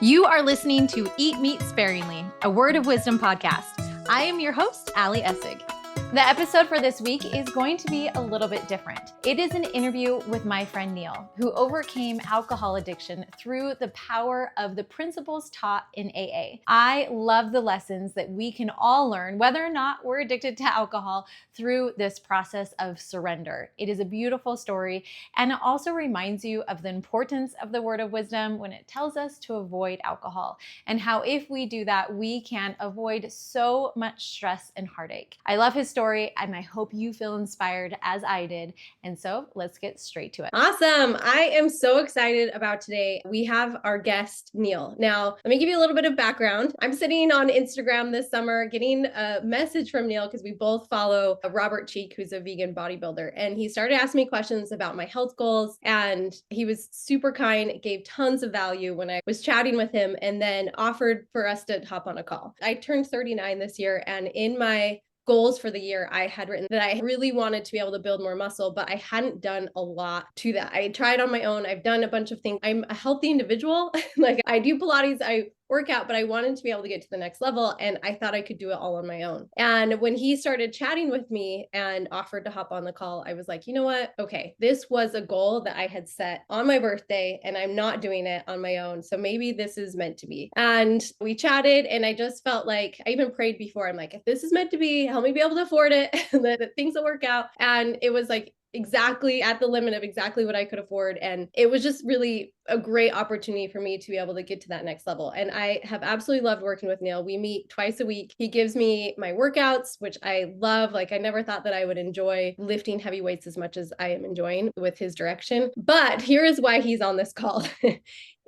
You are listening to Eat Meat Sparingly, a Word of Wisdom podcast. I am your host, Ali Essig. The episode for this week is going to be a little bit different. It is an interview with my friend Neil, who overcame alcohol addiction through the power of the principles taught in AA. I love the lessons that we can all learn, whether or not we're addicted to alcohol, through this process of surrender. It is a beautiful story, and it also reminds you of the importance of the word of wisdom when it tells us to avoid alcohol, and how if we do that, we can avoid so much stress and heartache. I love his story, and I hope you feel inspired as I did. And so let's get straight to it. Awesome. I am so excited about today. We have our guest, Neil. Now, let me give you a little bit of background. I'm sitting on Instagram this summer getting a message from Neil because we both follow Robert Cheek, who's a vegan bodybuilder. And he started asking me questions about my health goals. And he was super kind, gave tons of value when I was chatting with him, and then offered for us to hop on a call. I turned 39 this year, and in my goals for the year, I had written that I really wanted to be able to build more muscle, but I hadn't done a lot to that. I tried on my own. I've done a bunch of things. I'm a healthy individual. Like, I do Pilates, I work out, but I wanted to be able to get to the next level. And I thought I could do it all on my own. And when he started chatting with me and offered to hop on the call, I was like, you know what? Okay, this was a goal that I had set on my birthday, and I'm not doing it on my own. So maybe this is meant to be. And we chatted, and I just felt like I even prayed before. I'm like, if this is meant to be, help me be able to afford it, that things will work out. And it was like exactly at the limit of exactly what I could afford. And it was just really a great opportunity for me to be able to get to that next level. And I have absolutely loved working with Neil. We meet twice a week. He gives me my workouts, which I love. Like, I never thought that I would enjoy lifting heavy weights as much as I am enjoying with his direction. But here is why he's on this call.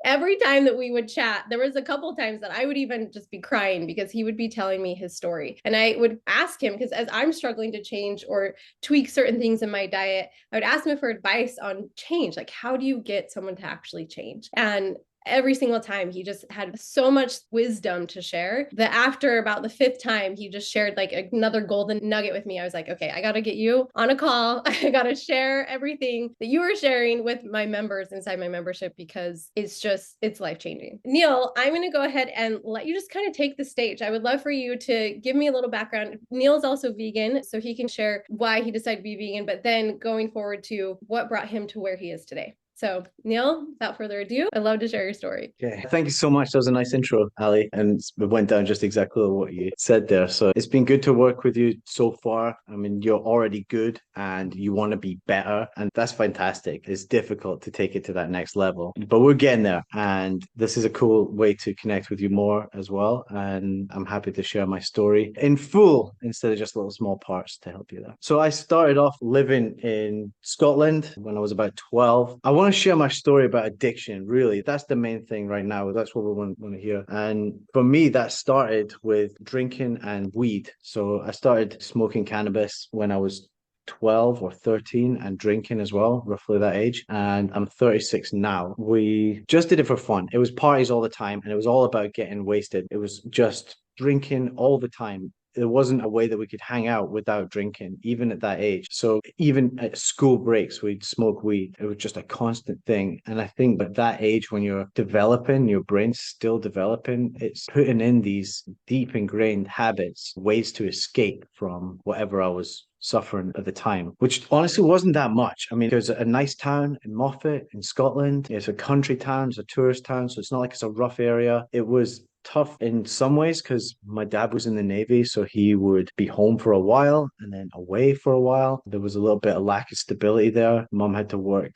Every time that we would chat, there was a couple times that I would even just be crying because he would be telling me his story. And I would ask him, because as I'm struggling to change or tweak certain things in my diet, I would ask him for advice on change. Like, how do you get someone to actually change? And every single time he just had so much wisdom to share that after about the fifth time, he just shared like another golden nugget with me. I was like, okay, I got to get you on a call. I got to share everything that you were sharing with my members inside my membership, because it's life-changing. Neil, I'm going to go ahead and let you just kind of take the stage. I would love for you to give me a little background. Neil's also vegan, so he can share why he decided to be vegan, but then going forward to what brought him to where he is today. So, Neil, without further ado, I'd love to share your story. Okay, thank you so much. That was a nice intro, Ali, and it went down just exactly what you said there. So it's been good to work with you so far. I mean, you're already good and you want to be better, and that's fantastic. It's difficult to take it to that next level, but we're getting there, and this is a cool way to connect with you more as well. And I'm happy to share my story in full instead of just little small parts to help you there. So I started off living in Scotland when I was about 12. I want to share my story about addiction. Really, that's the main thing right now. That's what we want to hear. And for me, that started with drinking and weed. So I started smoking cannabis when I was 12 or 13, and drinking as well, roughly that age. And I'm 36 now. We just did it for fun. It was parties all the time, and it was all about getting wasted. It was just drinking all the time. There wasn't a way that we could hang out without drinking, even at that age. So even at school breaks, we'd smoke weed. It was just a constant thing. And I think at that age, when you're developing, your brain's still developing, it's putting in these deep ingrained habits, ways to escape from whatever I was suffering at the time, which honestly wasn't that much. I mean, there's a nice town in Moffat in Scotland. It's a country town, it's a tourist town, so it's not like it's a rough area. It was tough in some ways because my dad was in the Navy, so he would be home for a while and then away for a while. There was a little bit of lack of stability there. Mom had to work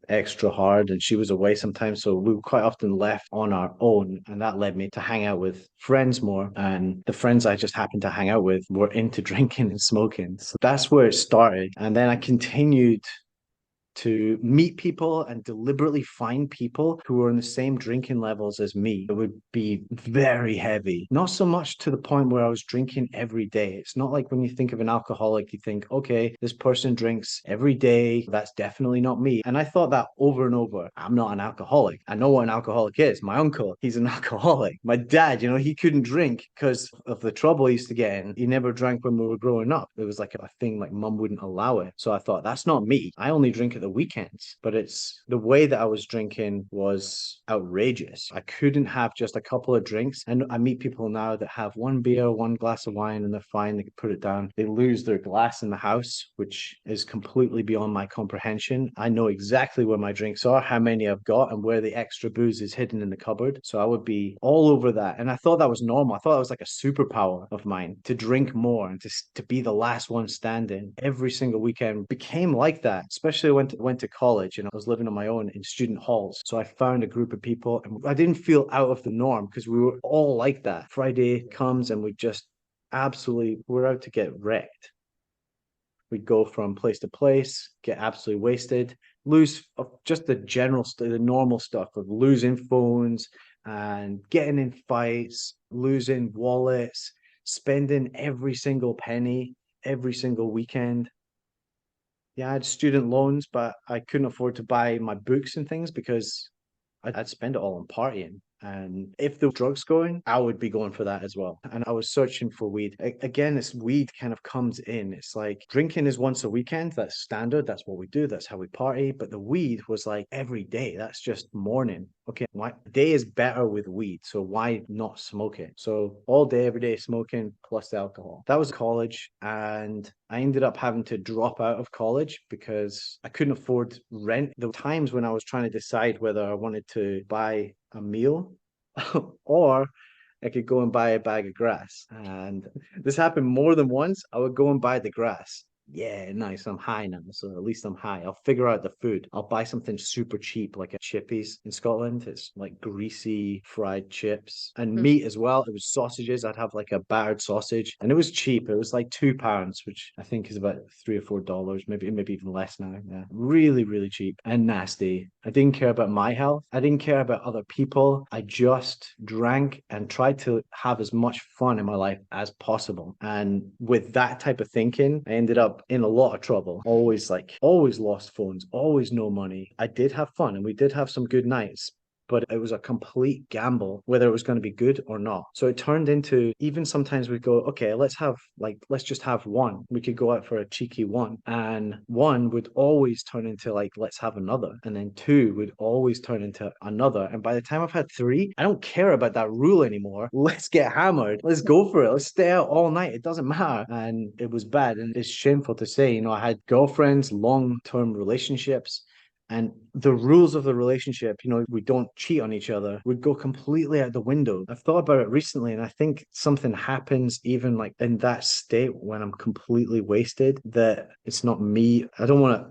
extra hard and she was away sometimes, so we were quite often left on our own, and that led me to hang out with friends more, and the friends I just happened to hang out with were into drinking and smoking. So that's where it started, and then I continued to meet people and deliberately find people who were in the same drinking levels as me. It would be very heavy, not so much to the point where I was drinking every day. It's not like when you think of an alcoholic, you think, okay, this person drinks every day. That's definitely not me. And I thought that over and over. I'm not an alcoholic. I know what an alcoholic is. My uncle, he's an alcoholic. My dad, he couldn't drink because of the trouble he used to get in. He never drank when we were growing up. It was like a thing, like mum wouldn't allow it. So I thought, that's not me. I only drink at the weekends. But it's the way that I was drinking was outrageous. I couldn't have just a couple of drinks. And I meet people now that have one beer, one glass of wine, and they're fine. They can put it down. They lose their glass in the house, which is completely beyond my comprehension. I know exactly where my drinks are, how many I've got, and where the extra booze is hidden in the cupboard. So I would be all over that. And I thought that was normal. I thought that was like a superpower of mine to drink more and to be the last one standing every single weekend. Became like that, especially when I went to college and I was living on my own in student halls. So I found a group of people and I didn't feel out of the norm because we were all like that. Friday comes and we just absolutely, we're out to get wrecked. We'd go from place to place, get absolutely wasted, lose just the normal stuff of losing phones and getting in fights, losing wallets, spending every single penny every single weekend. Yeah, I had student loans, but I couldn't afford to buy my books and things because I'd spend it all on partying. And if the drugs going, I would be going for that as well. And I was searching for weed. Again, this weed kind of comes in. It's like drinking is once a weekend. That's standard. That's what we do. That's how we party. But the weed was like every day. That's just morning. Okay, my day is better with weed. So why not smoke it? So all day, every day, smoking plus the alcohol. That was college. And I ended up having to drop out of college because I couldn't afford rent. The times when I was trying to decide whether I wanted to buy a meal or I could go and buy a bag of grass. And this happened more than once. I would go and buy the grass. Yeah, nice. I'm high now. So at least I'm high. I'll figure out the food. I'll buy something super cheap, like a Chippies in Scotland. It's like greasy fried chips and meat as well. It was sausages. I'd have like a battered sausage and it was cheap. It was like £2, which I think is about $3 or $4, maybe even less now. Yeah. Really, really cheap and nasty. I didn't care about my health. I didn't care about other people. I just drank and tried to have as much fun in my life as possible. And with that type of thinking, I ended up in a lot of trouble. Always lost phones, always no money. I did have fun and we did have some good nights, but it was a complete gamble whether it was going to be good or not. So it turned into, even sometimes we'd go, okay, let's just have one. We could go out for a cheeky one. And one would always turn into like, let's have another. And then two would always turn into another. And by the time I've had three, I don't care about that rule anymore. Let's get hammered. Let's go for it. Let's stay out all night. It doesn't matter. And it was bad. And it's shameful to say, I had girlfriends, long-term relationships. And the rules of the relationship, we don't cheat on each other, would go completely out the window. I've thought about it recently, and I think something happens even like in that state when I'm completely wasted, that it's not me.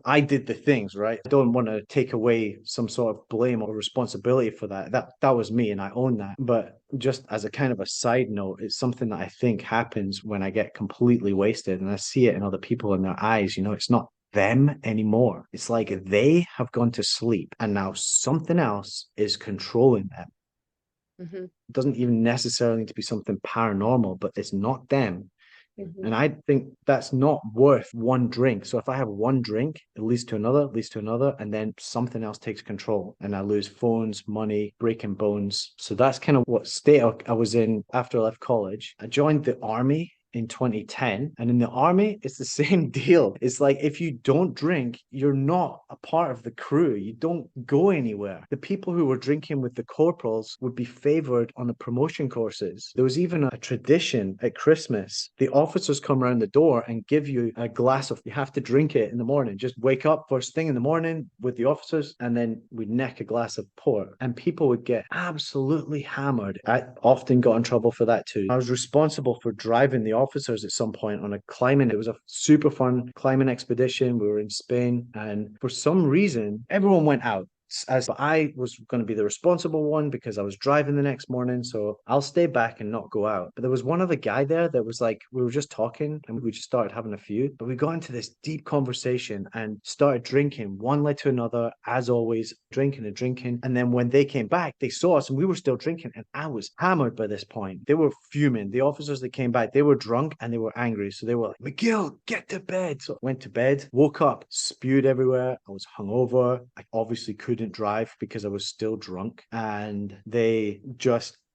I did the things, right? I don't want to take away some sort of blame or responsibility for that. That was me, and I own that. But just as a kind of a side note, it's something that I think happens when I get completely wasted, and I see it in other people in their eyes. It's not them anymore. It's like they have gone to sleep and now something else is controlling them. Mm-hmm. It doesn't even necessarily need to be something paranormal, but it's not them. Mm-hmm. And I think that's not worth one drink. So if I have one drink, it leads to another, and then something else takes control and I lose phones, money, breaking bones. So that's kind of what state I was in after I left college. I joined the army in 2010, and in the army it's the same deal. It's like if you don't drink, you're not a part of the crew. You don't go anywhere. The people who were drinking with the corporals would be favored on the promotion courses. There was even a tradition at Christmas. The officers come around the door and give you a glass of, you have to drink it in the morning. Just wake up first thing in the morning with the officers, and then we'd neck a glass of port, and people would get absolutely hammered. I often got in trouble for that too. I was responsible for driving the officers at some point on a climbing. It was a super fun climbing expedition. We were in Spain, and for some reason, everyone went out. But I was going to be the responsible one because I was driving the next morning, so I'll stay back and not go out. But there was one other guy there that was like, we were just talking and we just started having a few, but we got into this deep conversation and started drinking. One led to another, as always, drinking and drinking. And then when they came back, they saw us and we were still drinking, and I was hammered by this point. They were fuming. The officers that came back, they were drunk and they were angry. So they were like, McGill, get to bed. So I went to bed, woke up, spewed everywhere. I was hungover. I obviously couldn't drive because I was still drunk, and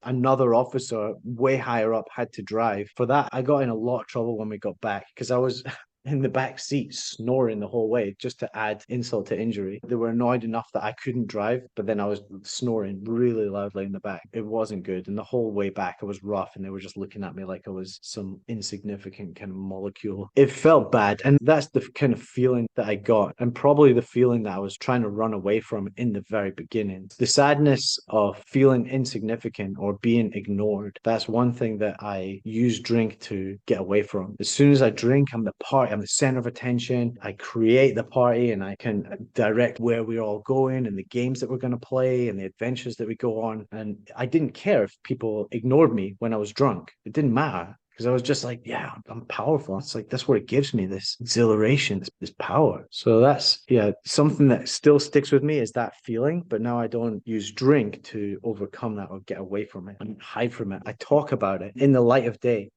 another officer way higher up had to drive. For that, I got in a lot of trouble when we got back because in the back seat snoring the whole way just to add insult to injury. They were annoyed enough that I couldn't drive, but then I was snoring really loudly in the back. It wasn't good. And the whole way back, I was rough and they were just looking at me like I was some insignificant kind of molecule. It felt bad. And that's the kind of feeling that I got, and probably the feeling that I was trying to run away from in the very beginning. The sadness of feeling insignificant or being ignored. That's one thing that I use drink to get away from. As soon as I drink, I'm the party, I'm the center of attention. I create the party and I can direct where we're all going and the games that we're going to play and the adventures that we go on. And I didn't care if people ignored me when I was drunk. It didn't matter. Because I was just like, yeah, I'm powerful. It's like, that's what it gives me, this exhilaration, this power. So that's, yeah, something that still sticks with me is that feeling. But now I don't use drink to overcome that or get away from it and hide from it. I talk about it in the light of day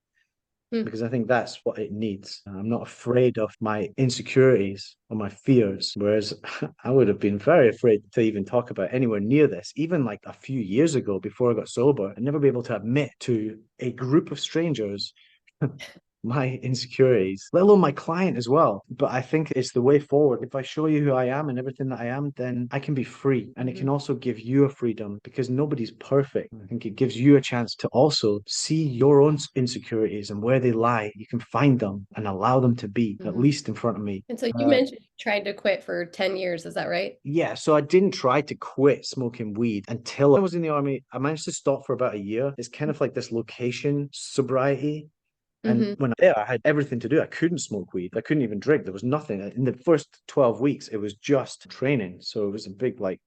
because I think that's what it needs. I'm not afraid of my insecurities or my fears, whereas I would have been very afraid to even talk about anywhere near this. Even like a few years ago, before I got sober, I'd never be able to admit to a group of strangers my insecurities, let alone my client as well. But I think it's the way forward. If I show you who I am and everything that I am, then I can be free. And it can also give you a freedom because nobody's perfect. I think it gives you a chance to also see your own insecurities and where they lie. You can find them and allow them to be, at least in front of me. And so you mentioned you tried to quit for 10 years. Is that right? Yeah, so I didn't try to quit smoking weed until I was in the army. I managed to stop for about a year. It's kind of like this location sobriety. And when I was there, I had everything to do. I couldn't smoke weed. I couldn't even drink. There was nothing. In the first 12 weeks, it was just training. So it was a big like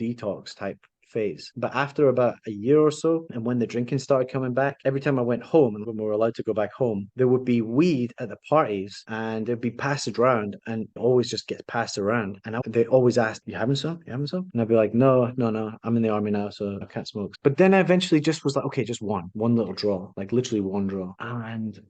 detox type phase. But after about a year or so, and when the drinking started coming back, every time I went home and when we were allowed to go back home, there would be weed at the parties and it'd be passed around and it always just gets passed around. And they always ask, you having some? You having some? And I'd be like, no, no, no, I'm in the army now, so I can't smoke. But then I eventually just was like, okay, just one little draw, like literally one draw. And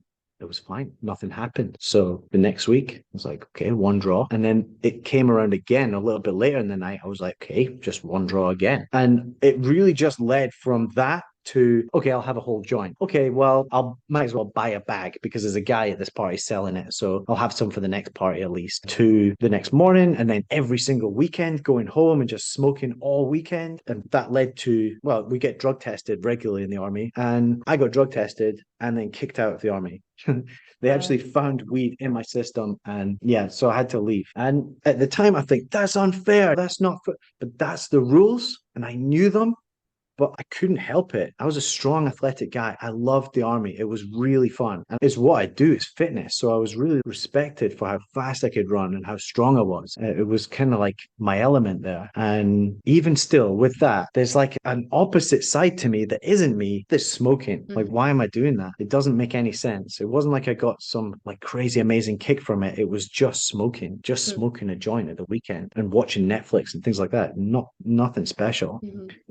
it was fine. Nothing happened. So the next week, I was like, okay, one draw. And then it came around again a little bit later in the night. I was like, okay, just one draw again. And it really just led from that to, okay, I'll have a whole joint. Okay, well, I'll might as well buy a bag because there's a guy at this party selling it. So I'll have some for the next party at least. To the next morning, and then every single weekend going home and just smoking all weekend. And that led to, well, we get drug tested regularly in the army. And I got drug tested and then kicked out of the army. They actually found weed in my system, and yeah, so I had to leave. And at the time, I think that's unfair. That's not fair. But that's the rules, and I knew them. But I couldn't help it. I was a strong, athletic guy. I loved the army. It was really fun. And it's what I do, it's fitness. So I was really respected for how fast I could run and how strong I was. It was kind of like my element there. And even still, with that, there's like an opposite side to me that isn't me, that's smoking. Like, why am I doing that? It doesn't make any sense. It wasn't like I got some like crazy, amazing kick from it. It was just smoking a joint at the weekend and watching Netflix and things like that. Nothing special.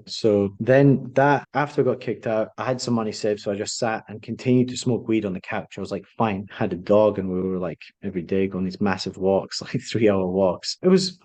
So then that after I got kicked out, I had some money saved, so I just sat and continued to smoke weed on the couch. I was like, fine. I had a dog, and we were like every day going these massive walks, like 3 hour walks. It was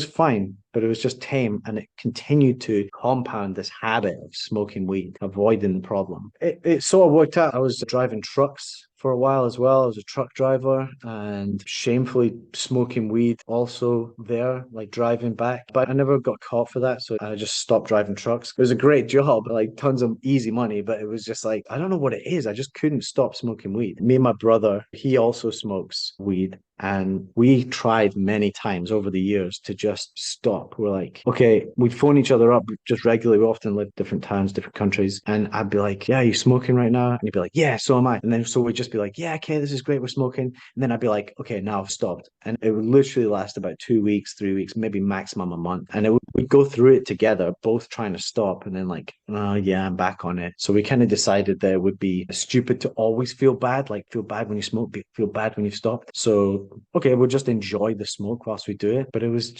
fine, but it was just tame, and it continued to compound this habit of smoking weed, avoiding the problem. It sort of worked out. I was driving trucks for a while as well. I was a truck driver and shamefully smoking weed also there, like driving back. But I never got caught for that. So I just stopped driving trucks. It was a great job, like tons of easy money, but it was just like, I don't know what it is. I just couldn't stop smoking weed. Me and my brother, he also smokes weed. And we tried many times over the years to just stop. We're like, okay, we'd phone each other up just regularly. We often live different towns, different countries. And I'd be like, yeah, you smoking right now? And he'd be like, yeah, so am I. And then so we'd just be like, yeah, okay, this is great. We're smoking. And then I'd be like, okay, now I've stopped. And it would literally last about 2 weeks, 3 weeks, maybe maximum a month. And we'd go through it together, both trying to stop. And then like, oh yeah, I'm back on it. So we kind of decided that it would be stupid to always feel bad, like feel bad when you smoke, feel bad when you've stopped. So okay, we'll just enjoy the smoke whilst we do it. But it was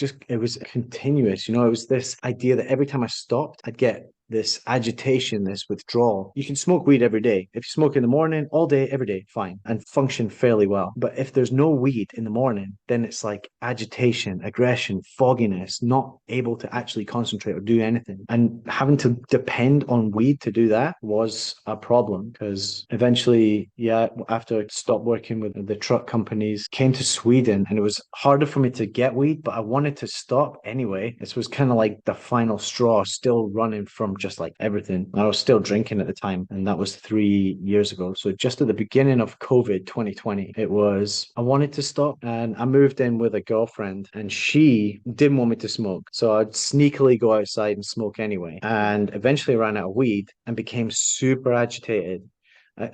continuous. It was this idea that every time I stopped, I'd get this agitation, this withdrawal. You can smoke weed every day. If you smoke in the morning, all day, every day, fine, and function fairly well. But if there's no weed in the morning, then it's like agitation, aggression, fogginess, not able to actually concentrate or do anything. And having to depend on weed to do that was a problem, because eventually, after I stopped working with the truck companies, came to Sweden, and it was harder for me to get weed, but I wanted to stop anyway. This was kind of like the final straw, still running from just like everything. I was still drinking at the time, and that was 3 years ago. So just at the beginning of COVID 2020, I wanted to stop, and I moved in with a girlfriend, and she didn't want me to smoke. So I'd sneakily go outside and smoke anyway, and eventually ran out of weed and became super agitated. I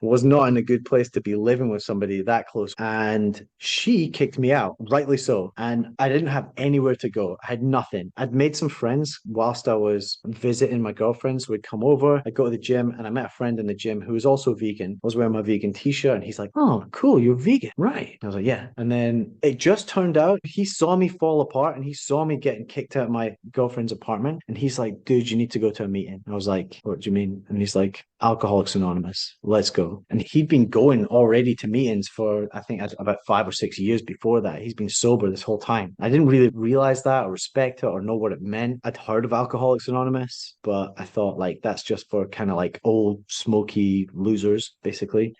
was not in a good place to be living with somebody that close. And she kicked me out, rightly so. And I didn't have anywhere to go. I had nothing. I'd made some friends whilst I was visiting my girlfriends who would come over. I'd go to the gym, and I met a friend in the gym who was also vegan. I was wearing my vegan t-shirt, and he's like, "Oh, cool, you're vegan, right?" I was like, "Yeah." And then it just turned out he saw me fall apart, and he saw me getting kicked out of my girlfriend's apartment. And he's like, "Dude, you need to go to a meeting." I was like, "What do you mean?" And he's like, "Alcoholics Anonymous. Let's go." And he'd been going already to meetings for, I think, about 5 or 6 years before that. He's been sober this whole time. I didn't really realize that or respect it or know what it meant. I'd heard of Alcoholics Anonymous, but I thought like that's just for kind of like old smoky losers, basically.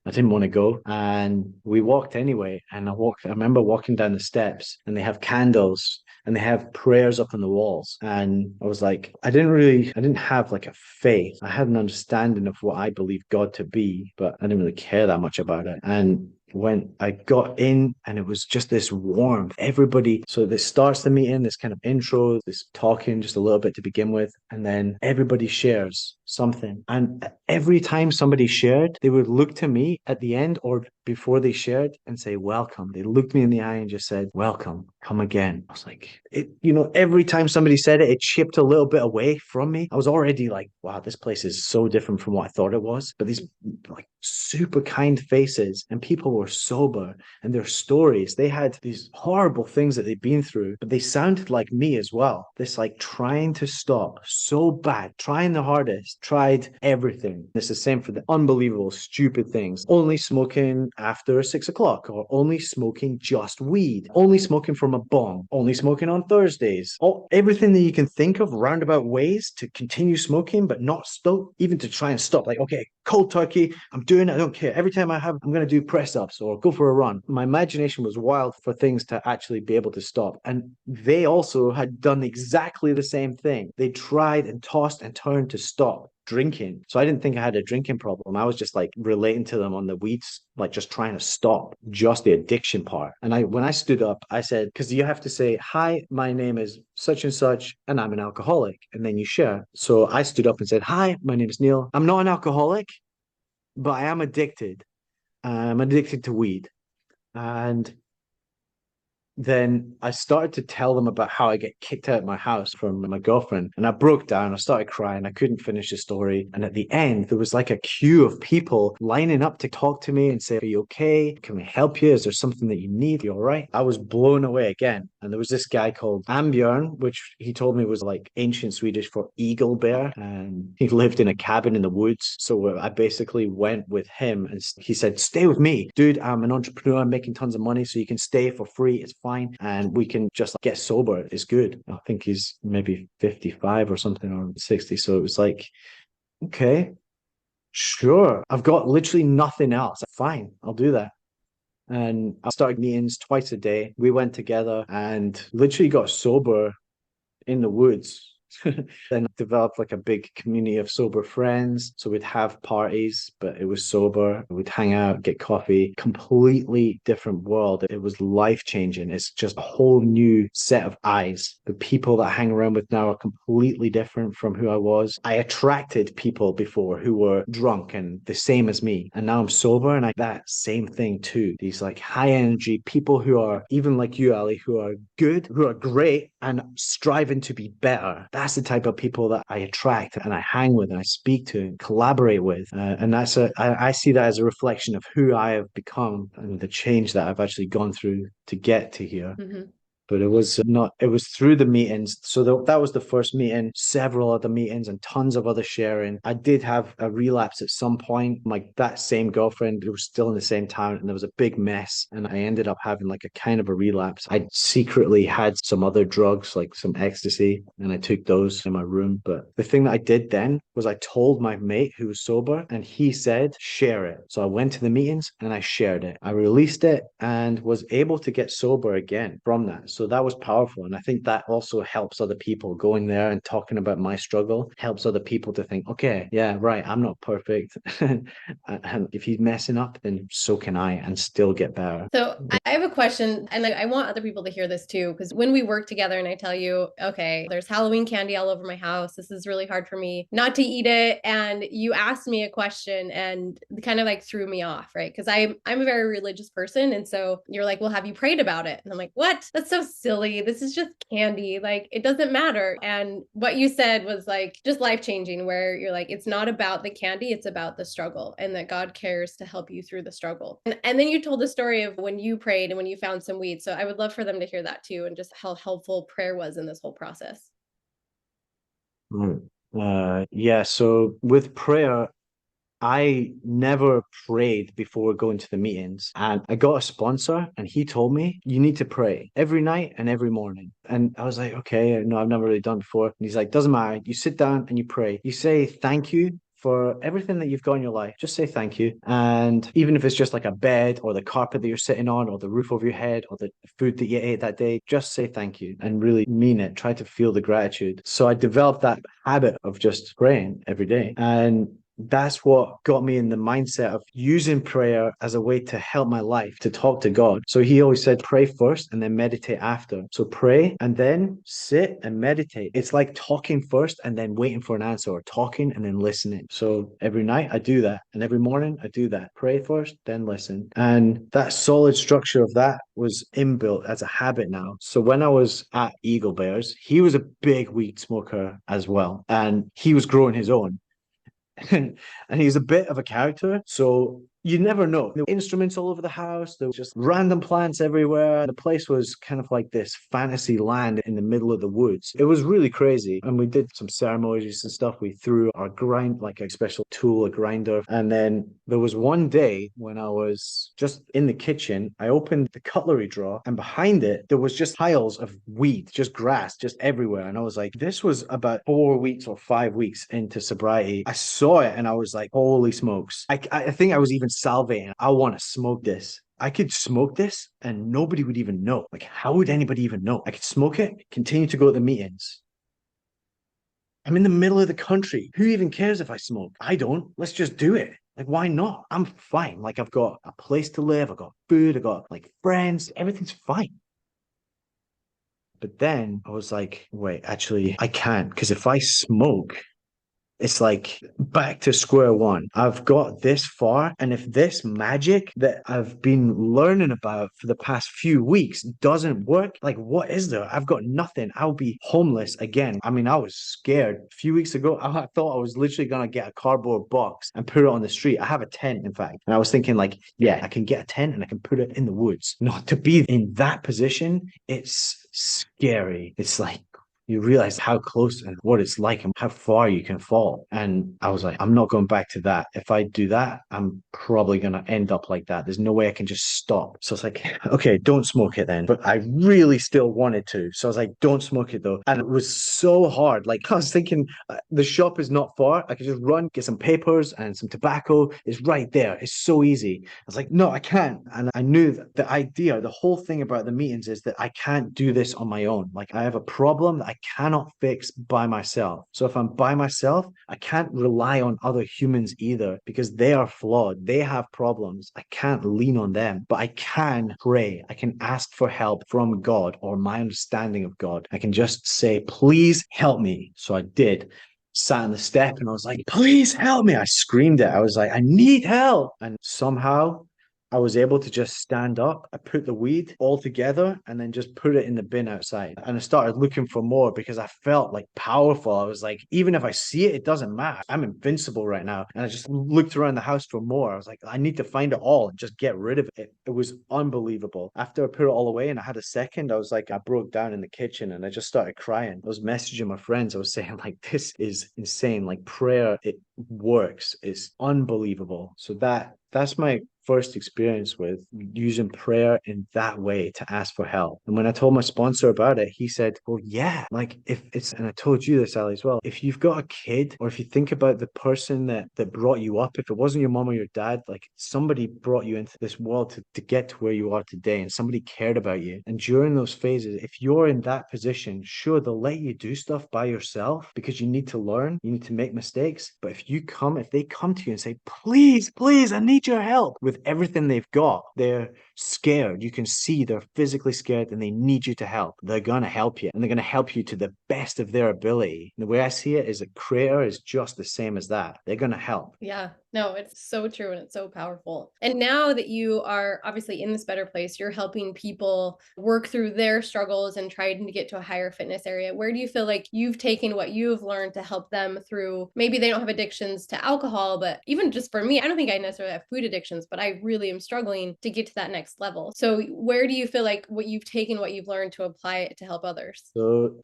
I didn't want to go. And we walked anyway. And I remember walking down the steps, and they have candles and they have prayers up on the walls. And I was like, I didn't have like a faith. I had an understanding of what I believe God to be, but I didn't really care that much about it. And when I got in, and it was just this warmth, everybody. So this starts the meeting, this kind of intro, this talking just a little bit to begin with, and then everybody shares something. And every time somebody shared, they would look to me at the end or before they shared and say, "Welcome." They looked me in the eye and just said, "Welcome, come again." I was like, every time somebody said it, it chipped a little bit away from me. I was already like, wow, this place is so different from what I thought it was. But these like super kind faces, and people were sober, and their stories, they had these horrible things that they'd been through, but they sounded like me as well. This like trying to stop so bad, trying the hardest, tried everything. It's the same for the unbelievable, stupid things. Only smoking after 6 o'clock, or only smoking just weed, only smoking from a bong, only smoking on Thursdays. Everything that you can think of roundabout ways to continue smoking, but not stop, even to try and stop. Like, okay, cold turkey, I'm doing it, I don't care. Every time I'm going to do press ups or go for a run. My imagination was wild for things to actually be able to stop. And they also had done exactly the same thing. They tried and tossed and turned to stop drinking. So I didn't think I had a drinking problem. I was just like relating to them on the weeds, like just trying to stop just the addiction part. And when I stood up, I said, because you have to say, "Hi, my name is such and such, and I'm an alcoholic." And then you share. So I stood up and said, "Hi, my name is Neil. I'm not an alcoholic, but I am addicted. I'm addicted to weed." And then I started to tell them about how I get kicked out of my house from my girlfriend. And I broke down. I started crying. I couldn't finish the story. And at the end, there was like a queue of people lining up to talk to me and say, "Are you okay? Can we help you? Is there something that you need? You all right?" I was blown away again. And there was this guy called Ambjörn, which he told me was like ancient Swedish for eagle bear. And he lived in a cabin in the woods. So I basically went with him, and he said, "Stay with me. Dude, I'm an entrepreneur. I'm making tons of money. So you can stay for free. It's fine. And we can just get sober. It's good." I think he's maybe 55 or something, or 60. So it was like, okay, sure. I've got literally nothing else. Fine, I'll do that. And I started meetings twice a day. We went together and literally got sober in the woods. Then developed like a big community of sober friends. So we'd have parties, but it was sober. We'd hang out, get coffee. Completely different world. It was life changing. It's just a whole new set of eyes. The people that I hang around with now are completely different from who I was. I attracted people before who were drunk and the same as me. And now I'm sober, and that same thing too. These like high energy people who are even like you, Ali, who are good, who are great and striving to be better. That's the type of people that I attract and I hang with and I speak to and collaborate with. And I see that as a reflection of who I have become and the change that I've actually gone through to get to here. Mm-hmm. but it was not, it was through the meetings. So that was the first meeting, several other meetings and tons of other sharing. I did have a relapse at some point. Like that same girlfriend, it was still in the same town and there was a big mess. And I ended up having like a kind of a relapse. I secretly had some other drugs, like some ecstasy, and I took those in my room. But the thing that I did then was I told my mate who was sober and he said, share it. So I went to the meetings and I shared it. I released it and was able to get sober again from that. So that was powerful. And I think that also helps other people. Going there and talking about my struggle helps other people to think, okay, yeah, right, I'm not perfect. And if he's messing up, then so can I, and still get better. So I have a question, and I want other people to hear this too, because when we work together and I tell you, okay, there's Halloween candy all over my house, this is really hard for me not to eat it, and you asked me a question and kind of like threw me off, right? Because I'm a very religious person, and so you're like, well, have you prayed about it? And I'm like, what? That's so silly. This is just candy. Like, it doesn't matter. And what you said was like just life changing, where you're like, it's not about the candy, it's about the struggle, and that God cares to help you through the struggle. And then you told the story of when you prayed and when you found some weed. So I would love for them to hear that too, and just how helpful prayer was in this whole process. Mm. Yeah, so with prayer, I never prayed before going to the meetings. And I got a sponsor and he told me, you need to pray every night and every morning. And I was like, okay, no, I've never really done before. And he's like, doesn't matter. You sit down and you pray. You say thank you for everything that you've got in your life. Just say thank you. And even if it's just like a bed or the carpet that you're sitting on or the roof over your head or the food that you ate that day, just say thank you and really mean it. Try to feel the gratitude. So I developed that habit of just praying every day. And that's what got me in the mindset of using prayer as a way to help my life, to talk to God. So he always said, pray first and then meditate after. So pray and then sit and meditate. It's like talking first and then waiting for an answer, or talking and then listening. So every night I do that. And every morning I do that. Pray first, then listen. And that solid structure of that was inbuilt as a habit now. So when I was at Eagle Bears, he was a big weed smoker as well. And he was growing his own. And he's a bit of a character. So you never know. There were instruments all over the house. There were just random plants everywhere. The place was kind of like this fantasy land in the middle of the woods. It was really crazy. And we did some ceremonies and stuff. We threw our grind, like a special tool, a grinder. And then there was one day when I was just in the kitchen, I opened the cutlery drawer and behind it, there was just piles of weed, just grass, just everywhere. And I was like, this was about 4 weeks or 5 weeks into sobriety. I saw it and I was like, holy smokes. I think I was even salivating. I want to smoke this. I could smoke this and nobody would even know. Like, how would anybody even know? I could smoke it, continue to go to the meetings. I'm in the middle of the country. Who even cares if I smoke? I don't. Let's just do it. Like, why not? I'm fine. Like, I've got a place to live. I've got food. I've got like friends. Everything's fine. But then I was like, wait, actually, I can't. Because if I smoke, it's like back to square one. I've got this far, and if this magic that I've been learning about for the past few weeks doesn't work, like what is there? I've got nothing. I'll be homeless again. I mean, I was scared. A few weeks ago, I thought I was literally gonna get a cardboard box and put it on the street. I have a tent, in fact. And I was thinking, like, yeah, I can get a tent and I can put it in the woods. Not to be in that position, it's scary. It's like you realize how close and what it's like and how far you can fall. And I was like, I'm not going back to that. If I do that, I'm probably going to end up like that. There's no way I can just stop. So it's like, okay, don't smoke it then. But I really still wanted to. So I was like, don't smoke it though. And it was so hard. Like I was thinking, the shop is not far. I could just run, get some papers and some tobacco. It's right there. It's so easy. I was like, no, I can't. And I knew that the idea, the whole thing about the meetings is that I can't do this on my own. Like I have a problem that I cannot fix by myself. So if I'm by myself, I can't rely on other humans either because they are flawed. They have problems. I can't lean on them, but I can pray. I can ask for help from God or my understanding of God. I can just say, please help me. So I did. Sat on the step and I was like, please help me. I screamed it. I was like, I need help. And somehow I was able to just stand up. I put the weed all together and then just put it in the bin outside. And I started looking for more because I felt like powerful. I was like, even if I see it, it doesn't matter. I'm invincible right now. And I just looked around the house for more. I was like, I need to find it all and just get rid of it. It was unbelievable. After I put it all away and I had a second, I was like, I broke down in the kitchen and I just started crying. I was messaging my friends. I was saying, like, this is insane. Like, prayer, it works. It's unbelievable. So that's my first experience with using prayer in that way to ask for help. And when I told my sponsor about it, he said, well, yeah, like if it's, and I told you this, Ali, as well, if you've got a kid or if you think about the person that brought you up, if it wasn't your mom or your dad, like somebody brought you into this world to get to where you are today and somebody cared about you. And during those phases, if you're in that position, sure, they'll let you do stuff by yourself because you need to learn, you need to make mistakes. But if they come to you and say, please, please, I need your help with everything they've got, they're scared. You can see they're physically scared and they need you to help. They're going to help you and they're going to help you to the best of their ability. And the way I see it is a creator is just the same as that. They're going to help. Yeah, no, it's so true and it's so powerful. And now that you are obviously in this better place, you're helping people work through their struggles and trying to get to a higher fitness area. Where do you feel like you've taken what you've learned to help them through? Maybe they don't have addictions to alcohol, but even just for me, I don't think I necessarily have food addictions, but I really am struggling to get to that next level. So where do you feel like what you've taken, what you've learned to apply it to help others? So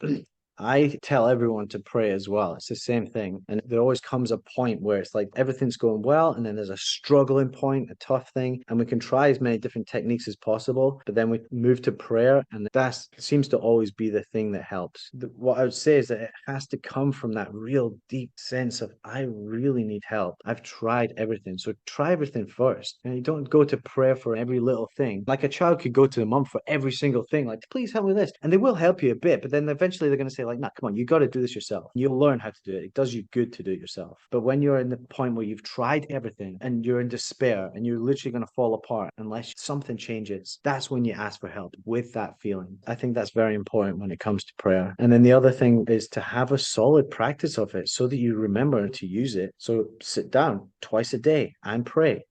I tell everyone to pray as well. It's the same thing. And there always comes a point where it's like everything's going well, and then there's a struggling point, a tough thing. And we can try as many different techniques as possible, but then we move to prayer, and that seems to always be the thing that helps. What I would say is that it has to come from that real deep sense of, I really need help. I've tried everything. So try everything first. And you don't go to prayer for every little thing. Like a child could go to the mom for every single thing, like, please help me with this. And they will help you a bit, but then eventually they're going to say, like, nah, come on, you got to do this yourself. You'll learn how to do it. It does you good to do it yourself. But when you're in the point where you've tried everything and you're in despair and you're literally going to fall apart unless something changes, that's when you ask for help with that feeling. I think that's very important when it comes to prayer. And then the other thing is to have a solid practice of it so that you remember to use it. So sit down twice a day and pray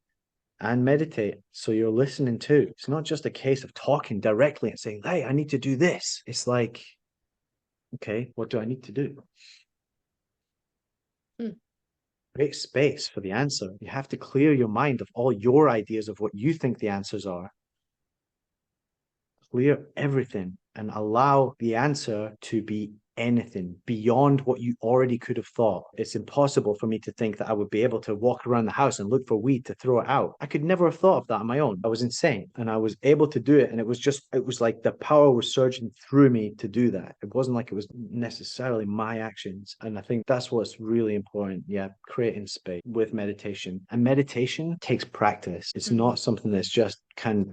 and meditate. So you're listening too. It's not just a case of talking directly and saying, hey, I need to do this. It's like, okay, what do I need to do? Create space for the answer. You have to clear your mind of all your ideas of what you think the answers are. Clear everything and allow the answer to be anything beyond what you already could have thought. It's impossible for me to think that I would be able to walk around the house and look for weed to throw it out. I could never have thought of that on my own. I was insane and I was able to do it. And it was like the power was surging through me to do that. It wasn't like it was necessarily my actions. And I think that's what's really important. Yeah, creating space with meditation. And meditation takes practice. It's not something that's just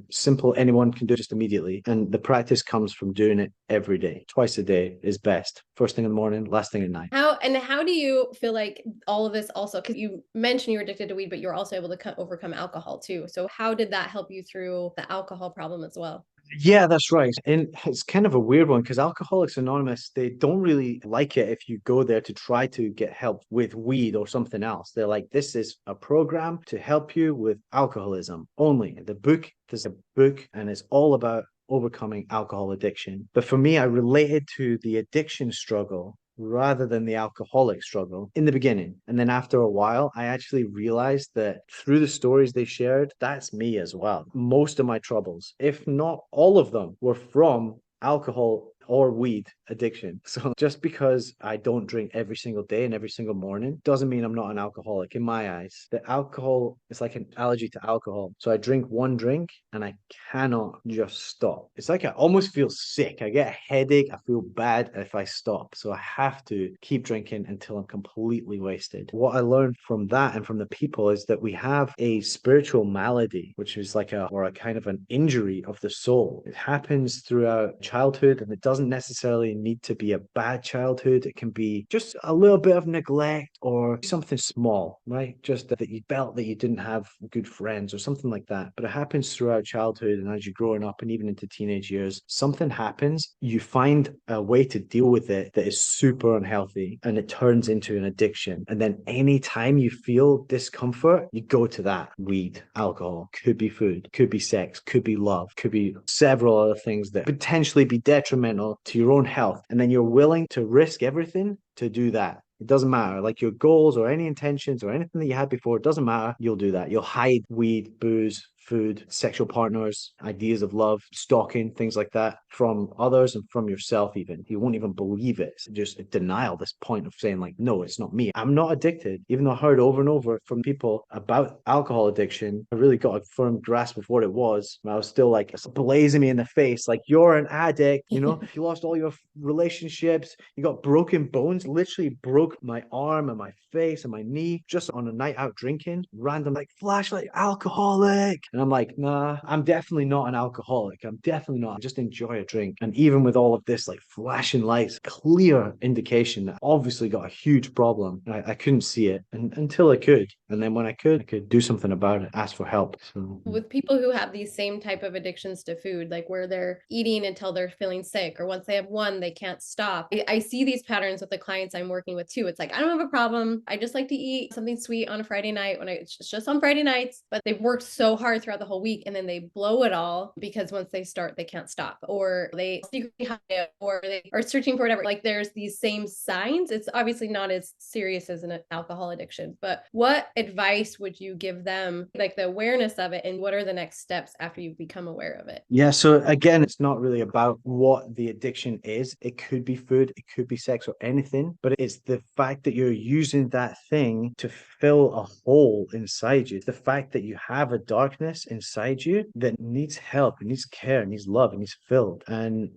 simple, anyone can do just immediately. And the practice comes from doing it every day. Twice a day is best. First thing in the morning, last thing at night. How do you feel like all of this also, because you mentioned you were addicted to weed, but you're also able to overcome alcohol too. So how did that help you through the alcohol problem as well? Yeah, that's right. And it's kind of a weird one because Alcoholics Anonymous, they don't really like it if you go there to try to get help with weed or something else. They're like, this is a program to help you with alcoholism only. There's a book, and it's all about overcoming alcohol addiction. But for me, I related to the addiction struggle rather than the alcoholic struggle in the beginning. And then after a while, I actually realized that through the stories they shared, that's me as well. Most of my troubles, if not all of them, were from alcohol or weed addiction. So just because I don't drink every single day and every single morning doesn't mean I'm not an alcoholic in my eyes. The alcohol is like an allergy to alcohol. So I drink one drink and I cannot just stop. It's like I almost feel sick. I get a headache. I feel bad if I stop. So I have to keep drinking until I'm completely wasted. What I learned from that and from the people is that we have a spiritual malady, which is like a kind of an injury of the soul. It happens throughout childhood and it doesn't doesn't necessarily need to be a bad childhood. It can be just a little bit of neglect or something small, right? Just that you felt that you didn't have good friends or something like that. But it happens throughout childhood, and as you're growing up and even into teenage years, something happens. You find a way to deal with it that is super unhealthy, and it turns into an addiction. And then anytime you feel discomfort, you go to that. Weed, alcohol, could be food, could be sex, could be love, could be several other things that potentially be detrimental to your own health. And then you're willing to risk everything to do that. It doesn't matter. Like your goals or any intentions or anything that you had before, it doesn't matter. You'll do that. You'll hide weed, booze, food, sexual partners, ideas of love, stalking, things like that from others and from yourself even. You won't even believe it. It's just a denial, this point of saying like, no, it's not me. I'm not addicted. Even though I heard over and over from people about alcohol addiction, I really got a firm grasp of what it was. I was still like, it's blazing me in the face, like, you're an addict, you know, you lost all your relationships, you got broken bones, literally broke my arm and my face and my knee just on a night out drinking, random like flashlight alcoholic. And I'm like, nah, I'm definitely not an alcoholic. I'm definitely not. I just enjoy a drink. And even with all of this, like flashing lights, clear indication that I obviously got a huge problem. I couldn't see it until I could. And then when I could do something about it, ask for help. So with people who have these same type of addictions to food, like where they're eating until they're feeling sick, or once they have one, they can't stop. I see these patterns with the clients I'm working with too. It's like, I don't have a problem. I just like to eat something sweet on a Friday night it's just on Friday nights, but they've worked so hard throughout the whole week and then they blow it all because once they start, they can't stop, or they secretly hide it, or they are searching for whatever. Like there's these same signs. It's obviously not as serious as an alcohol addiction, but what advice would you give them, like the awareness of it, and what are the next steps after you become aware of it? yeah, so again, it's not really about what the addiction is. It could be food, it could be sex or anything, but it's the fact that you're using that thing to fill a hole inside you. It's the fact that you have a darkness inside you that needs help, it needs care, it needs love, it needs filled. And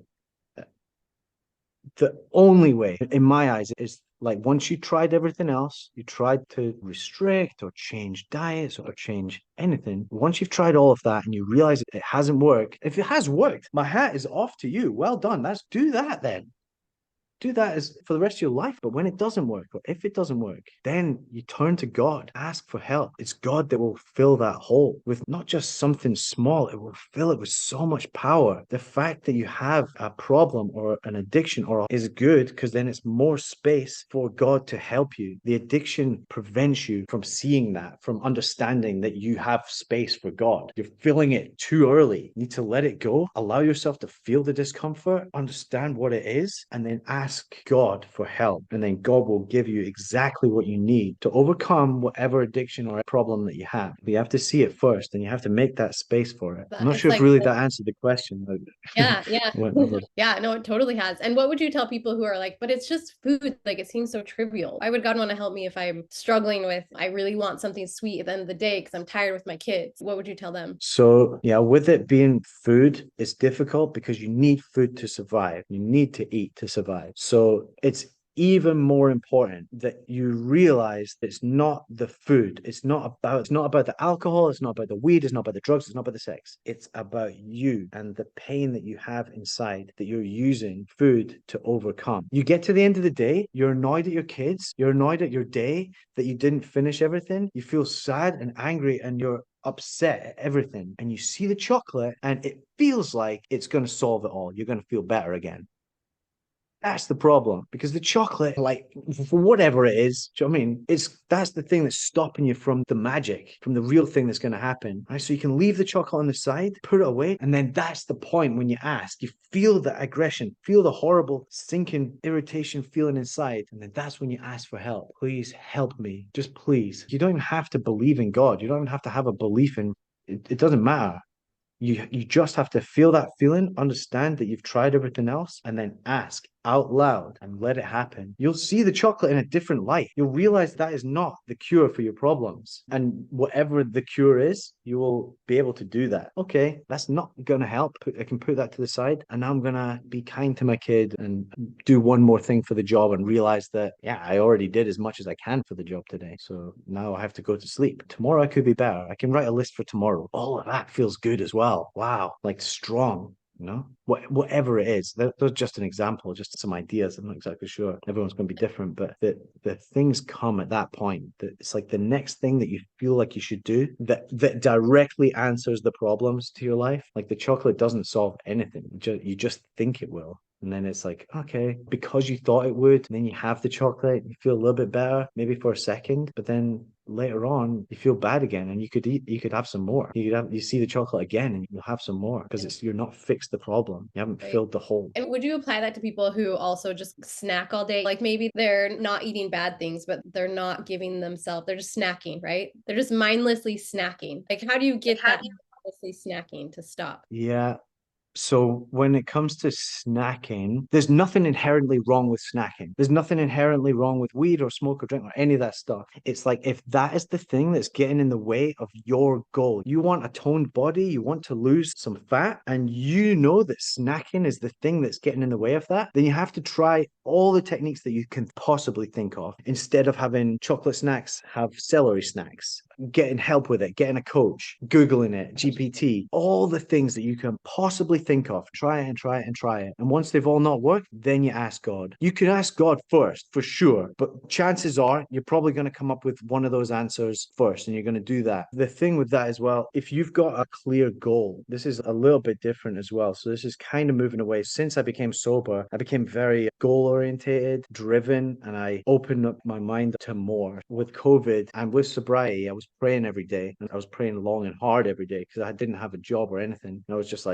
the only way, in my eyes, is like once you tried everything else, you tried to restrict or change diets or change anything. Once you've tried all of that and you realize it hasn't worked, if it has worked, my hat is off to you. Well done. Let's do that then. Do that as for the rest of your life. But when it doesn't work, or if it doesn't work, then you turn to God, ask for help. It's God that will fill that hole with not just something small, it will fill it with so much power. The fact that you have a problem or an addiction or is good, because then it's more space for God to help you. The addiction prevents you from seeing that, from understanding that you have space for God. You're filling it too early. You need to let it go, allow yourself to feel the discomfort, understand what it is, and then ask God for help, and then God will give you exactly what you need to overcome whatever addiction or problem that you have. But you have to see it first, and you have to make that space for it. I'm not It's sure if like, really that answered the question. yeah, yeah. Whatever. Yeah, no, it totally has. And what would you tell people who are like, but it's just food, like it seems so trivial? Why would God want to help me if I'm struggling with, I really want something sweet at the end of the day because I'm tired with my kids? What would you tell them? So, yeah, with it being food, it's difficult because you need food to survive. You need to eat to survive. So it's even more important that you realize it's not the food. It's not about the alcohol. It's not about the weed. It's not about the drugs. It's not about the sex. It's about you and the pain that you have inside that you're using food to overcome. You get to the end of the day, you're annoyed at your kids. You're annoyed at your day that you didn't finish everything. You feel sad and angry and you're upset at everything, and you see the chocolate and it feels like it's going to solve it all. You're going to feel better again. That's the problem, because the chocolate, like for whatever it is, do you know what I mean? That's the thing that's stopping you from the magic, from the real thing that's going to happen. Right? So you can leave the chocolate on the side, put it away, and then that's the point when you ask. You feel the aggression, feel the horrible sinking irritation feeling inside, and then that's when you ask for help. Please help me, just please. You don't even have to believe in God. You don't even have to have a belief in it. It doesn't matter. You just have to feel that feeling, understand that you've tried everything else, and then ask out loud and let it happen. You'll see the chocolate in a different light. You'll realize that is not the cure for your problems. And whatever the cure is, you will be able to do that. Okay, that's not going to help. I can put that to the side. And now I'm going to be kind to my kid and do one more thing for the job and realize that, yeah, I already did as much as I can for the job today. So now I have to go to sleep. Tomorrow I could be better. I can write a list for tomorrow. All of that feels good as well. Wow, like strong. Whatever it is. That's just an example, just some ideas. I'm not exactly sure. Everyone's going to be different, but the things come at that point that it's like the next thing that you feel like you should do that directly answers the problems to your life. Like the chocolate doesn't solve anything. You just think it will. And then it's like, okay, because you thought it would, and then you have the chocolate, you feel a little bit better, maybe for a second, but then later on you feel bad again, and you could have some more. You see the chocolate again, and you'll have some more because it's you're not fixed the problem. You haven't filled the hole. And would you apply that to people who also just snack all day? Like maybe they're not eating bad things, but they're not giving themselves, they're just snacking, right? They're just mindlessly snacking. Like, how do you get that mindlessly snacking to stop? Yeah. So when it comes to snacking, there's nothing inherently wrong with snacking. There's nothing inherently wrong with weed or smoke or drink or any of that stuff. It's like if that is the thing that's getting in the way of your goal, you want a toned body, you want to lose some fat, and you know that snacking is the thing that's getting in the way of that, then you have to try all the techniques that you can possibly think of. Instead of having chocolate snacks, have celery snacks. Getting help with it, getting a coach, Googling it, GPT, all the things that you can possibly think of. Try it and try it and try it. And once they've all not worked, then you ask God. You can ask God first, for sure, but chances are you're probably going to come up with one of those answers first, and you're going to do that. The thing with that as well, if you've got a clear goal, this is a little bit different as well. So this is kind of moving away. Since I became sober, I became very goal orientated, driven, and I opened up my mind to more. With COVID and with sobriety, I was praying every day, and I was praying long and hard every day because I didn't have a job or anything. And I was just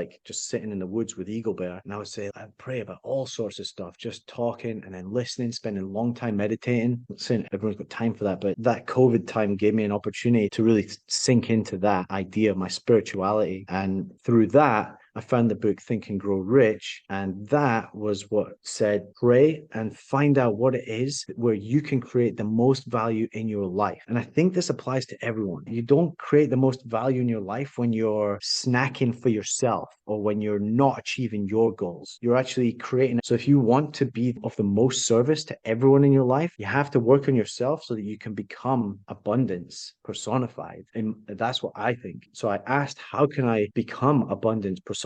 sitting in the woods with Eagle Bear, and I'd pray about all sorts of stuff, just talking and then listening, spending a long time meditating. I'm not saying everyone's got time for that, but that COVID time gave me an opportunity to really sink into that idea of my spirituality, and through that I found the book Think and Grow Rich, and that was what said, pray and find out what it is where you can create the most value in your life. And I think this applies to everyone. You don't create the most value in your life when you're snacking for yourself or when you're not achieving your goals. You're actually creating it. So if you want to be of the most service to everyone in your life, you have to work on yourself so that you can become abundance personified. And that's what I think. So I asked, how can I become abundance personified?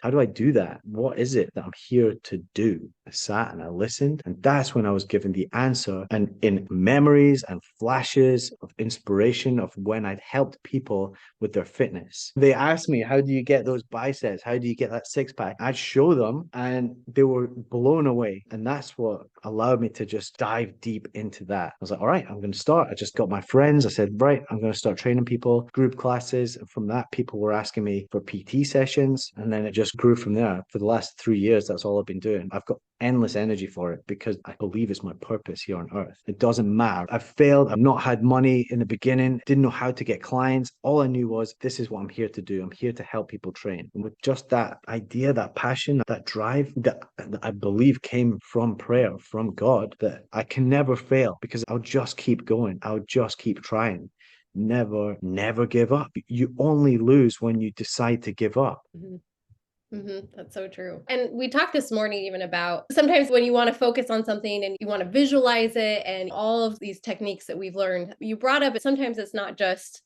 How do I do that? What is it that I'm here to do? I sat and I listened, and that's when I was given the answer. And in memories and flashes of inspiration of when I'd helped people with their fitness, they asked me, how do you get those biceps? How do you get that six pack? I'd show them, and they were blown away. And that's what allowed me to just dive deep into that. I was like, all right, I'm going to start. I just got my friends. I said, right, I'm going to start training people, group classes. And from that, people were asking me for PT sessions. And then it just grew from there. For the last 3 years, that's all I've been doing. I've got endless energy for it because I believe it's my purpose here on earth. It doesn't matter. I've failed. I've not had money in the beginning, didn't know how to get clients. All I knew was this is what I'm here to do. I'm here to help people train. And with just that idea, that passion, that drive that I believe came from prayer, from God, that I can never fail because I'll just keep going. I'll just keep trying. Never give up. You only lose when you decide to give up. Mm-hmm. Mm-hmm. That's so true. And we talked this morning even about sometimes when you want to focus on something and you want to visualize it and all of these techniques that we've learned, you brought up, but sometimes it's not just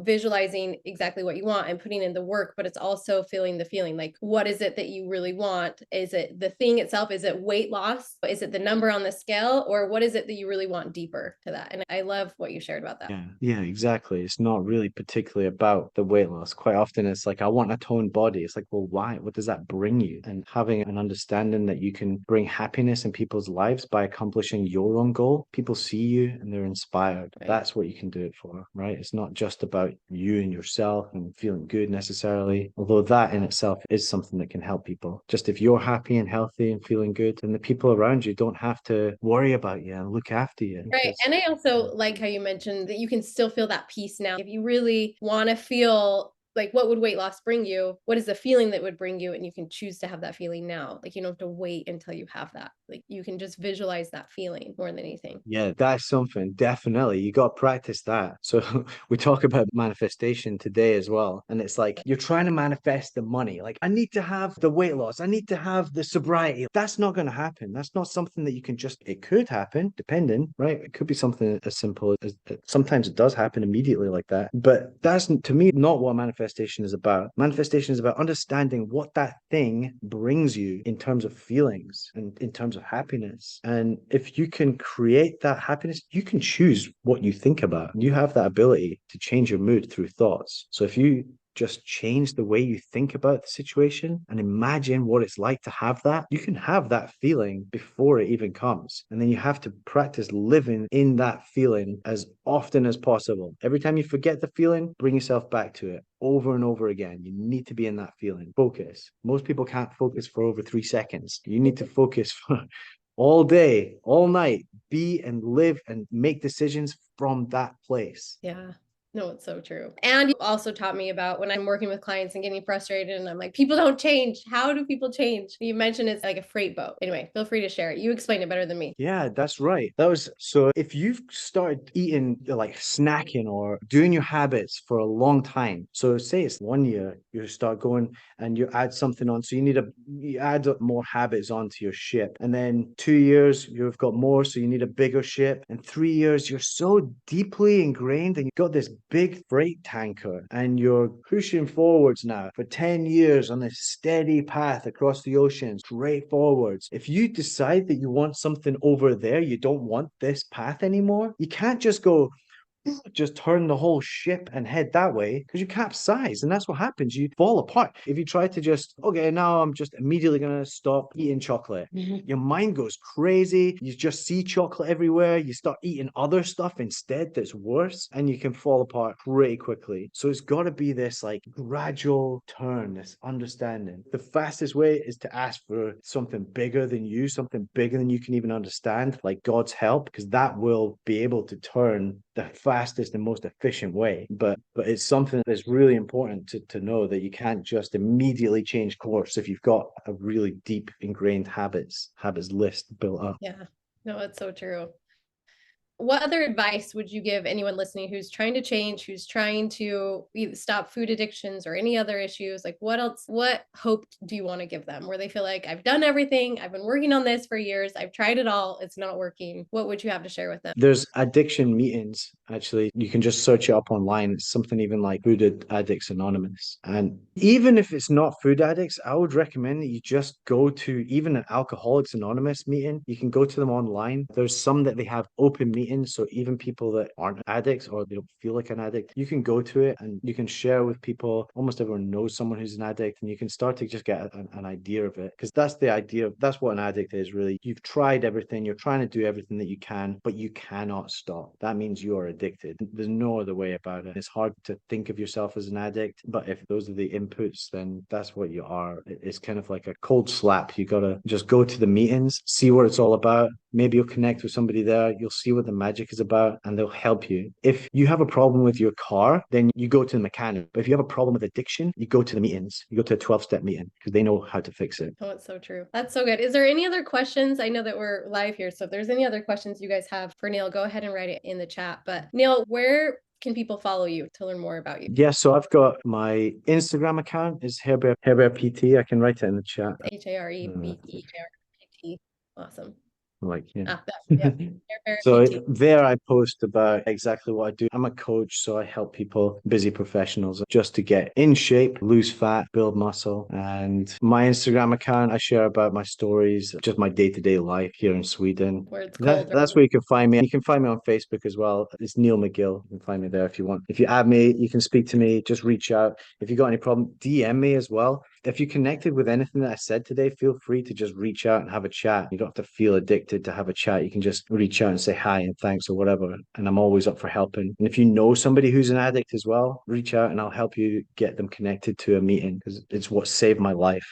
visualizing exactly what you want and putting in the work, but it's also feeling the feeling. Like, what is it that you really want? Is it the thing itself? Is it weight loss? Is it the number on the scale? Or what is it that you really want deeper to that? And I love what you shared about that. Yeah, exactly. It's not really particularly about the weight loss. Quite often it's like, I want a toned body. It's like, well, why? What does that bring you? And having an understanding that you can bring happiness in people's lives by accomplishing your own goal. People see you and they're inspired. Right. That's what you can do it for, right? It's not just about you and yourself and feeling good necessarily, although that in itself is something that can help people. Just if you're happy and healthy and feeling good, then the people around you don't have to worry about you and look after you. Right. And I also like how you mentioned that you can still feel that peace now. If you really want to feel like, what would weight loss bring you? What is the feeling that would bring you? And you can choose to have that feeling now. Like, you don't have to wait until you have that. Like, you can just visualize that feeling more than anything. Yeah, that's something. Definitely. You got to practice that. So we talk about manifestation today as well. And it's like, you're trying to manifest the money. Like, I need to have the weight loss. I need to have the sobriety. That's not going to happen. That's not something that you can just, it could happen, depending, right? It could be something as simple as, sometimes it does happen immediately like that. But that's, to me, not what manifestation manifestation is about. Manifestation is about understanding what that thing brings you in terms of feelings and in terms of happiness. And if you can create that happiness, you can choose what you think about. You have that ability to change your mood through thoughts. So if you just change the way you think about the situation and imagine what it's like to have that, you can have that feeling before it even comes. And then you have to practice living in that feeling as often as possible. Every time you forget the feeling, bring yourself back to it over and over again. You need to be in that feeling. Focus. Most people can't focus for over 3 seconds. You need to focus for all day, all night, be and live and make decisions from that place. Yeah. No, it's so true. And you also taught me about when I'm working with clients and getting frustrated and I'm like, people don't change. How do people change? You mentioned it's like a freight boat. Anyway, feel free to share it. You explain it better than me. Yeah, that's right. That was so if you've started eating like snacking or doing your habits for a long time. So say it's 1 year, you start going and you add something on. So you add up more habits onto your ship. And then 2 years, you've got more, so you need a bigger ship. And 3 years, you're so deeply ingrained and you've got this big freight tanker and you're pushing forwards now for 10 years on this steady path across the ocean, straight forwards. If you decide that you want something over there, you don't want this path anymore, you can't just turn the whole ship and head that way because you capsize and that's what happens. You fall apart. If you try to just, okay, now I'm just immediately going to stop eating chocolate, your mind goes crazy. You just see chocolate everywhere. You start eating other stuff instead that's worse and you can fall apart pretty quickly. So it's got to be this like gradual turn, this understanding. The fastest way is to ask for something bigger than you, something bigger than you can even understand, like God's help, because that will be able to turn the fastest and most efficient way. But it's something that's really important to know that you can't just immediately change course if you've got a really deep ingrained habits list built up. Yeah, no, it's so true. What other advice would you give anyone listening who's trying to change, who's trying to either stop food addictions or any other issues? Like what hope do you want to give them where they feel like I've done everything, I've been working on this for years, I've tried it all, it's not working. What would you have to share with them? There's addiction meetings, actually. You can just search it up online. It's something even like Food Addicts Anonymous. And even if it's not food addicts, I would recommend that you just go to even an Alcoholics Anonymous meeting. You can go to them online. There's some that they have open meetings. So even people that aren't addicts or they don't feel like an addict, you can go to it and you can share with people. Almost everyone knows someone who's an addict and you can start to just get an idea of it. Because that's the idea. That's what an addict is really. You've tried everything. You're trying to do everything that you can, but you cannot stop. That means you are addicted. There's no other way about it. It's hard to think of yourself as an addict, but if those are the inputs, then that's what you are. It's kind of like a cold slap. You gotta just go to the meetings, see what it's all about. Maybe you'll connect with somebody there. You'll see what the magic is about and they'll help you. If you have a problem with your car, then you go to the mechanic. But if you have a problem with addiction, you go to the meetings. You go to a 12-step meeting because they know how to fix it. Oh, it's so true. That's so good. Is there any other questions? I know that we're live here, so if there's any other questions you guys have for Neil, go ahead and write it in the chat. But Neil, where can people follow you to learn more about you? Yeah, so I've got my Instagram account is Harebear PT. I can write it in the chat. HAREBEARPT. Awesome. Like, yeah. Yeah. So there I post about exactly what I do. I'm a coach, so I help people, busy professionals, just to get in shape, lose fat, build muscle. And my Instagram account, I share about my stories, just my day-to-day life here in Sweden. Where it's cold. That's where you can find me. You can find me on Facebook as well. It's Neil McGill. You can find me there if you want. If you add me, you can speak to me. Just reach out. If you got any problem, DM me as well. If you connected with anything that I said today, feel free to just reach out and have a chat. You don't have to feel addicted to have a chat. You can just reach out and say hi and thanks or whatever. And I'm always up for helping. And if you know somebody who's an addict as well, reach out and I'll help you get them connected to a meeting because it's what saved my life.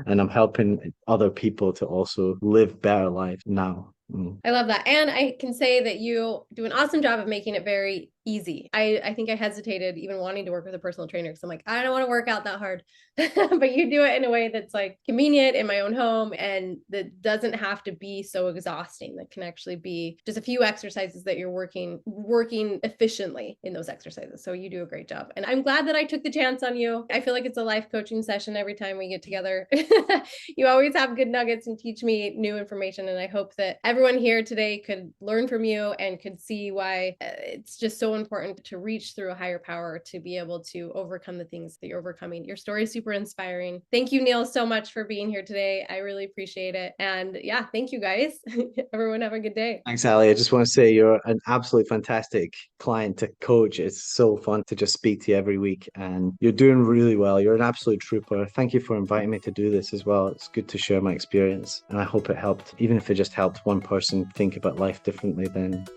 And I'm helping other people to also live better lives now. I love that. And I can say that you do an awesome job of making it very easy. I think I hesitated even wanting to work with a personal trainer because I'm like, I don't want to work out that hard. But you do it in a way that's like convenient in my own home and that doesn't have to be so exhausting. That can actually be just a few exercises that you're working efficiently in those exercises. So you do a great job. And I'm glad that I took the chance on you. I feel like it's a life coaching session every time we get together. You always have good nuggets and teach me new information. And I hope that everyone here today could learn from you and could see why it's just so so important to reach through a higher power to be able to overcome the things that you're overcoming. Your story is super inspiring. Thank you, Neil, so much for being here today. I really appreciate it. And yeah, thank you guys. Everyone have a good day. Thanks, Ali. I just want to say you're an absolutely fantastic client to coach. It's so fun to just speak to you every week, and you're doing really well. You're an absolute trooper. Thank you for inviting me to do this as well. It's good to share my experience, and I hope it helped. Even if it just helped one person think about life differently, then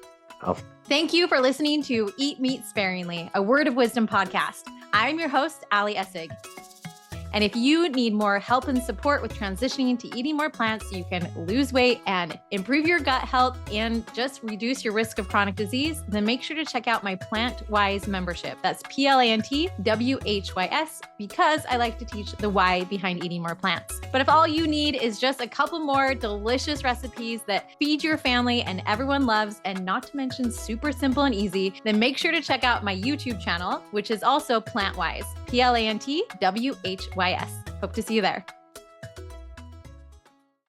Thank you for listening to Eat Meat Sparingly, a Word of Wisdom podcast. I'm your host, Ali Essig. And if you need more help and support with transitioning to eating more plants so you can lose weight and improve your gut health and just reduce your risk of chronic disease, then make sure to check out my PlantWhys membership. That's PlantWhys, because I like to teach the why behind eating more plants. But if all you need is just a couple more delicious recipes that feed your family and everyone loves, and not to mention super simple and easy, then make sure to check out my YouTube channel, which is also PlantWhys, PlantWhys. Hope to see you there.